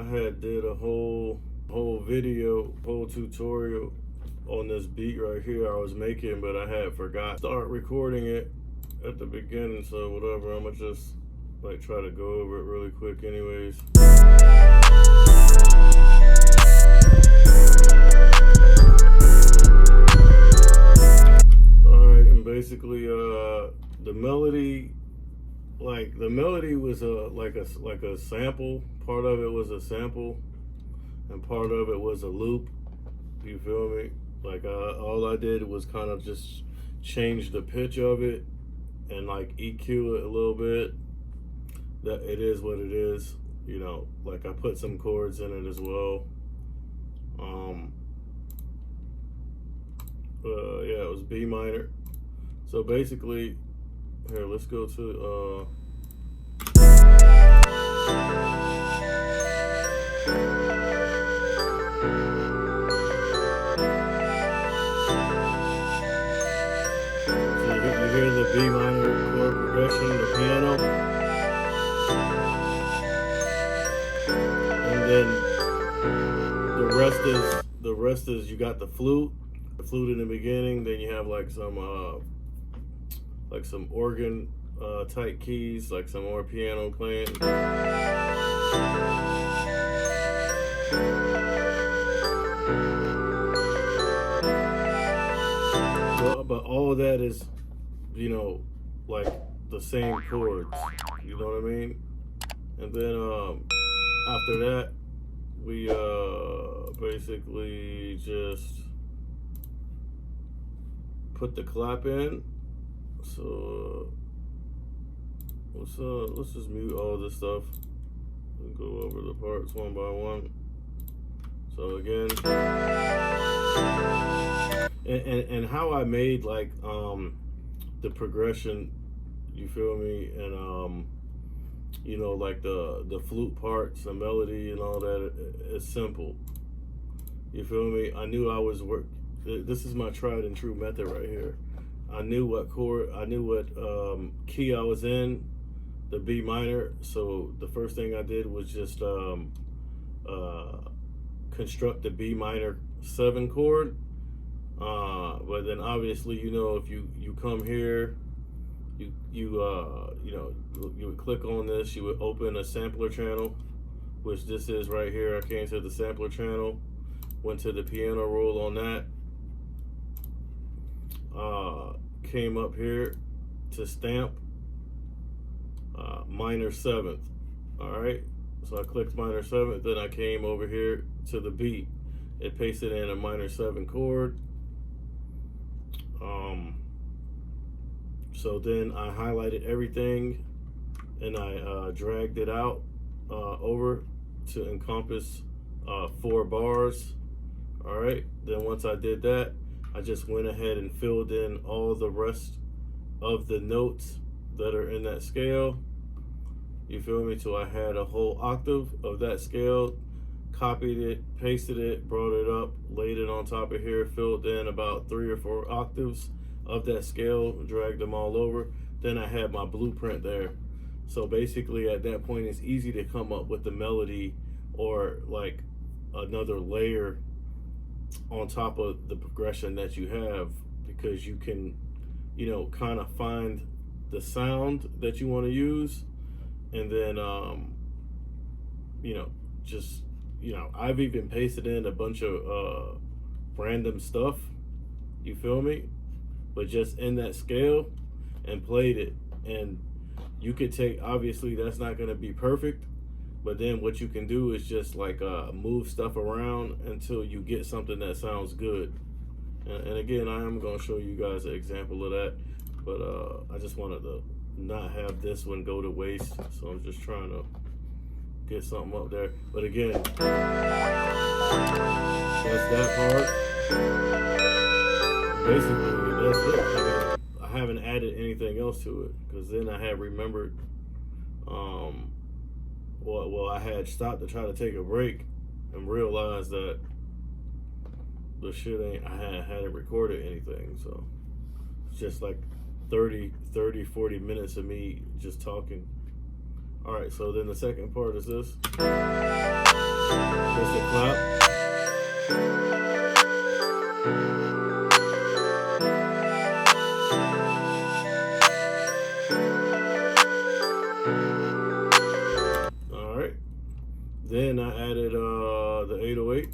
I had did a whole video, whole tutorial on this beat right here I was making, but I had forgot to start recording it at the beginning, so whatever, I'm gonna just like try to go over it really quick anyways. Alright, and basically the melody, like the melody was like a sample. Part of it was a sample and part of it was a loop. You feel me? Like all I did was kind of just change the pitch of it and like EQ it a little bit. That it is what it is, you know. Like I put some chords in it as well. Yeah, it was B minor. So basically, here, let's go to so you hear the B minor chord progression, the piano, and then the rest is you got the flute in the beginning, then you have like some organ type keys, like some more piano playing. But all of that is, you know, like the same chords, you know what I mean? And then after that, we basically just put the clap in. So let's just mute all this stuff and go over the parts one by one. So again, and how I made like the progression, you feel me, and you know, like the flute parts, the melody and all that, it's simple. You feel me? I knew I was this is my tried and true method right here. I knew what chord, I knew what key I was in, the B minor. So the first thing I did was just construct the B minor 7 chord. But then obviously, you know, if you come here, you know, you would click on this, you would open a sampler channel, which this is right here. I came to the sampler channel, went to the piano roll on that, came up here to stamp minor 7th. All right, so I clicked minor 7th, then I came over here to the beat. It pasted in a minor 7 chord. So then I highlighted everything and I dragged it out over to encompass 4 bars. All right, then once I did that, I just went ahead and filled in all the rest of the notes that are in that scale. You feel me? So I had a whole octave of that scale, copied it, pasted it, brought it up, laid it on top of here, filled in about 3 or 4 octaves of that scale, dragged them all over. Then I had my blueprint there. So basically at that point, it's easy to come up with the melody or like another layer on top of the progression that you have, because you can, you know, kind of find the sound that you want to use. And then, you know, just, you know, I've even pasted in a bunch of random stuff, you feel me? But just in that scale and played it. And you could take, obviously that's not going to be perfect, but then what you can do is just like move stuff around until you get something that sounds good. And again, I am going to show you guys an example of that, but I just wanted to not have this one go to waste, so I'm just trying to get something up there. But again, that's that part. Basically, that's it. I haven't added anything else to it, because then I had remembered, well, I had stopped to try to take a break and realized that the shit ain't, I hadn't recorded anything. So it's just like 30, 40 minutes of me just talking. All right, so then the second part is this. clap. All right. Then I added the 808.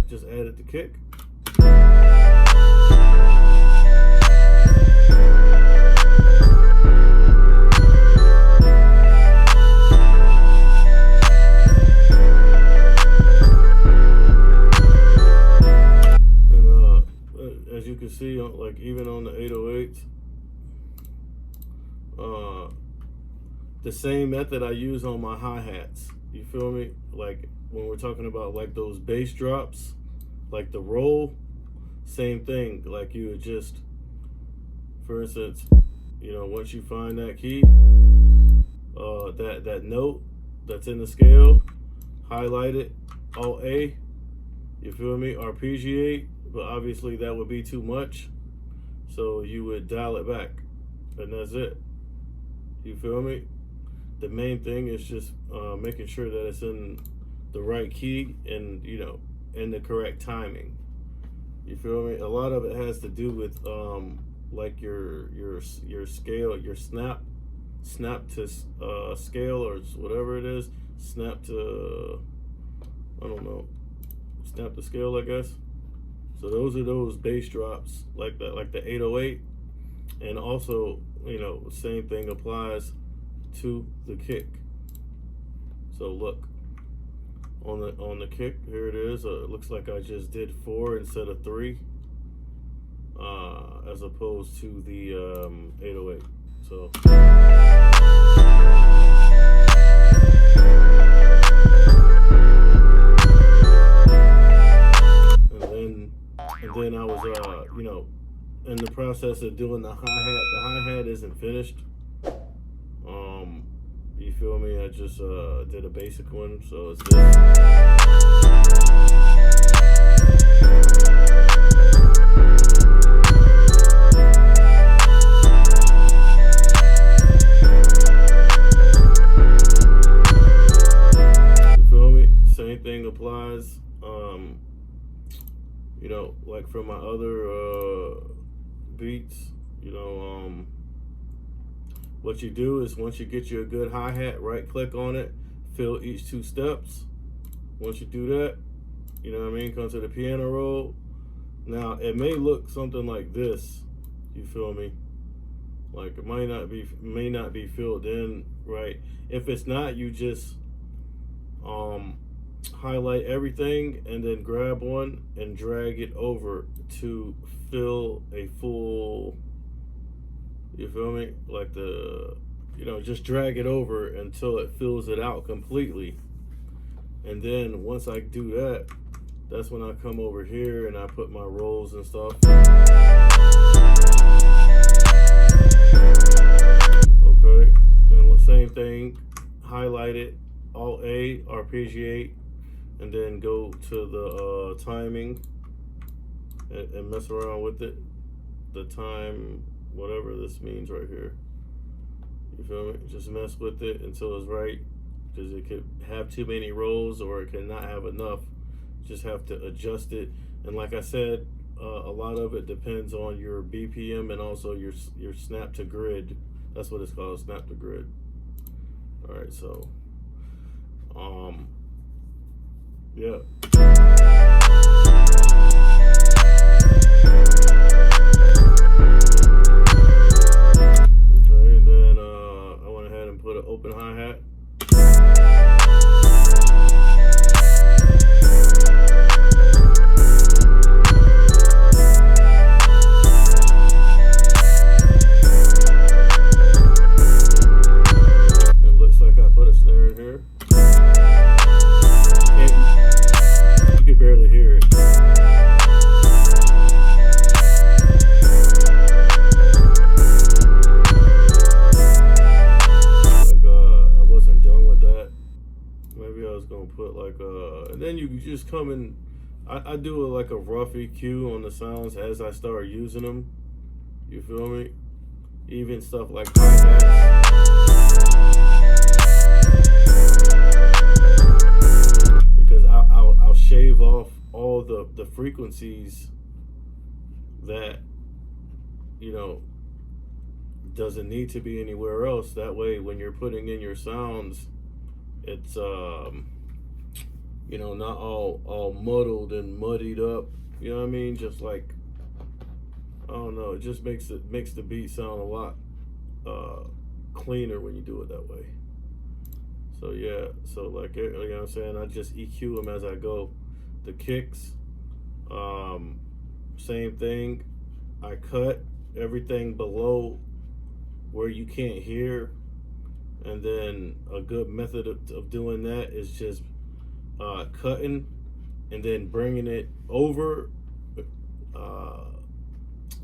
Just added the kick. And as you can see, like even on the 808s, the same method I use on my hi-hats. You feel me? Like when we're talking about like those bass drops, like the roll, same thing. Like you would just, for instance, you know, once you find that key, that note that's in the scale, highlight it, Alt A, you feel me? Arpeggiate, but obviously that would be too much, so you would dial it back, and that's it. You feel me? The main thing is just making sure that it's in the right key and, you know, in the correct timing. You feel me? A lot of it has to do with like your scale, your snap to scale, or whatever it is, snap to, I don't know, snap to scale, I guess. So those are those bass drops like that, like the 808, and also, you know, same thing applies to the kick. So look, on the kick, here it is. It looks like I just did 4 instead of 3, as opposed to the 808. So and then I was you know, in the process of doing the hi-hat. The hi-hat isn't finished. You feel me? I just did a basic one, so it's this. You feel me? Same thing applies. You know, like for my other beats, you know, what you do is once you get you a good hi-hat, right click on it, fill each 2 steps. Once you do that, you know what I mean, come to the piano roll. Now it may look something like this, you feel me? Like it may not be filled in right. If it's not, you just highlight everything and then grab one and drag it over to fill a full, you feel me? Like the, you know, just drag it over until it fills it out completely. And then once I do that, that's when I come over here and I put my rolls and stuff. Okay, and the same thing, highlight it, Alt A, arpeggiate, and then go to the timing and mess around with it. The time, whatever this means right here. You feel me? Just mess with it until it's right, because it could have too many rolls or it cannot have enough. Just have to adjust it. And like I said, a lot of it depends on your BPM and also your snap to grid. That's what it's called, snap to grid. All right, so yeah. Okay, then I went ahead and put an open hi-hat. just come in. I do like a rough EQ on the sounds as I start using them. You feel me? Even stuff like hi-hats. Because I'll shave off all the frequencies that, you know, doesn't need to be anywhere else. That way, when you're putting in your sounds, it's you know, not all muddled and muddied up. You know what I mean? Just like, I don't know, it just makes the beat sound a lot cleaner when you do it that way. So yeah, so like, you know what I'm saying, I just EQ them as I go. The kicks, same thing. I cut everything below where you can't hear, and then a good method of doing that is just cutting and then bringing it over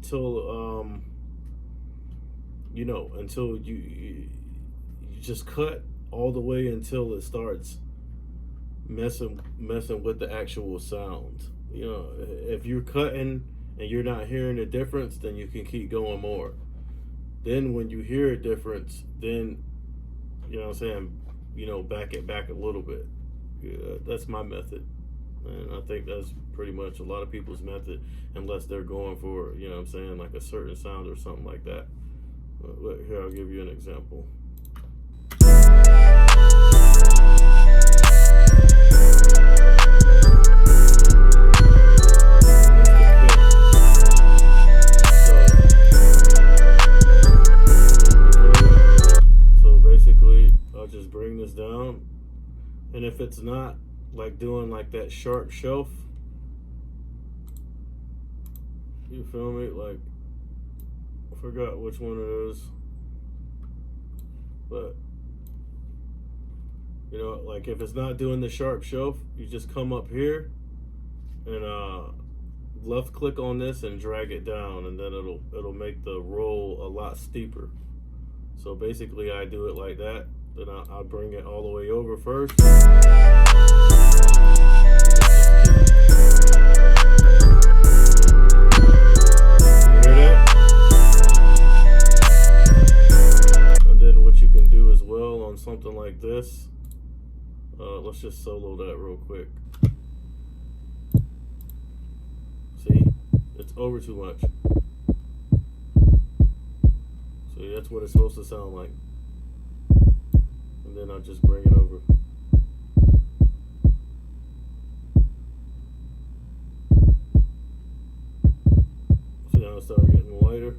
till you know, until you just cut all the way until it starts messing with the actual sound. You know, if you're cutting and you're not hearing the difference, then you can keep going more. Then when you hear a difference, then, you know what I'm saying, you know, back it back a little bit. Yeah, that's my method. And I think that's pretty much a lot of people's method, unless they're going for, you know what I'm saying, like a certain sound or something like that. Here, I'll give you an example. So basically, I'll just bring this down. And if it's not like doing like that sharp shelf, you feel me? Like, I forgot which one it is, but you know, like if it's not doing the sharp shelf, you just come up here and left click on this and drag it down, and then it'll make the roll a lot steeper. So basically, I do it like that. Then I'll bring it all the way over first. On something like this, let's just solo that real quick. See, it's over too much. See, that's what it's supposed to sound like. And then I'll just bring it over. See, now it started getting lighter.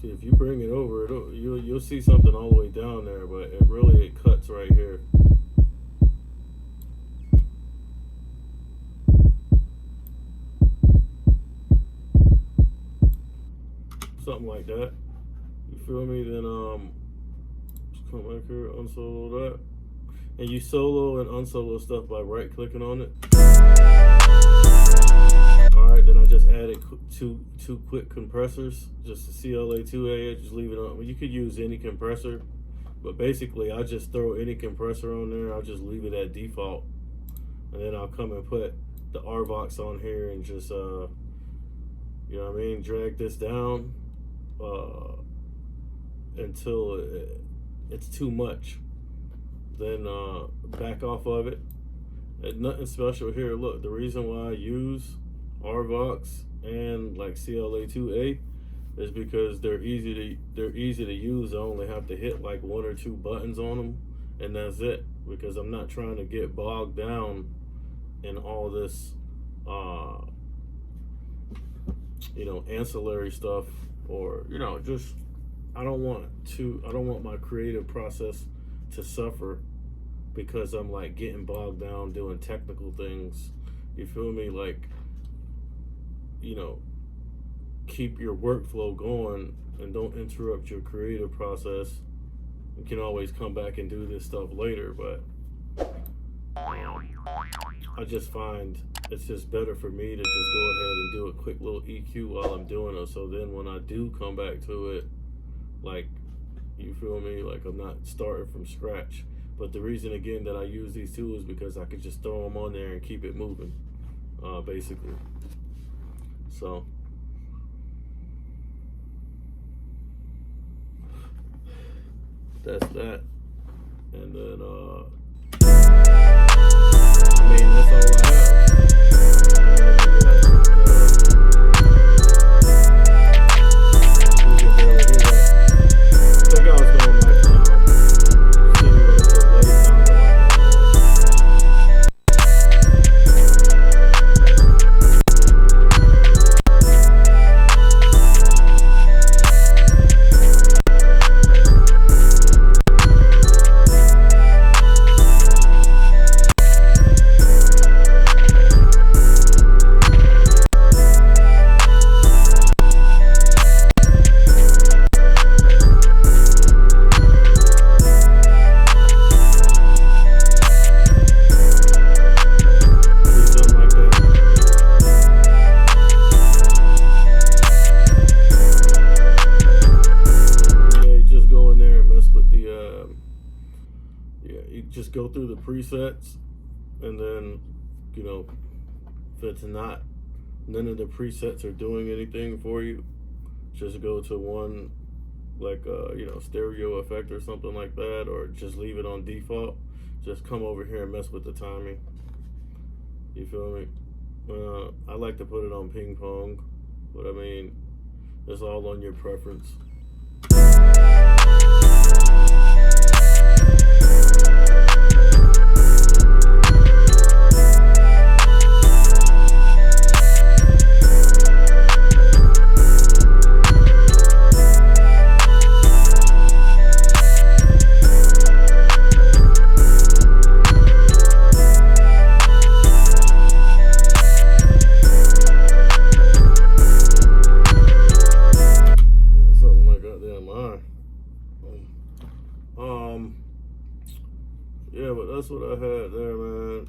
If you bring it over, you'll see something all the way down there, but it cuts right here. Something like that. You feel me? Then just come back here, unsolo that, and you solo and unsolo stuff by right clicking on it. Alright, then I just added two quick compressors, just the CLA2A, just leave it on. Well, you could use any compressor, but basically I just throw any compressor on there, I'll just leave it at default. And then I'll come and put the RVox on here and just, you know what I mean, drag this down until it's too much. Then back off of it. And nothing special here. Look, the reason why I use RVox and like CLA2A is because they're easy to use. I only have to hit like 1 or 2 buttons on them, and that's it. Because I'm not trying to get bogged down in all this, you know, ancillary stuff, or you know, just I don't want my creative process to suffer because I'm like getting bogged down doing technical things. You feel me? Like, you know, keep your workflow going and don't interrupt your creative process. You can always come back and do this stuff later, but I just find it's just better for me to just go ahead and do a quick little EQ while I'm doing it. So then when I do come back to it, like You feel me? Like, I'm not starting from scratch. But the reason, again, that I use these tools is because I could just throw them on there and keep it moving, basically. So that's that. And then, I mean, that's all I have. I think I was going like, see what the delay sounded like on just go through the presets, and then, you know, if it's not, none of the presets are doing anything for you, just go to one, like, you know, stereo effect or something like that, or just leave it on default. Just come over here and mess with the timing. You feel me? I like to put it on ping pong, but I mean, it's all on your preference. Yeah, but that's what I had there, man.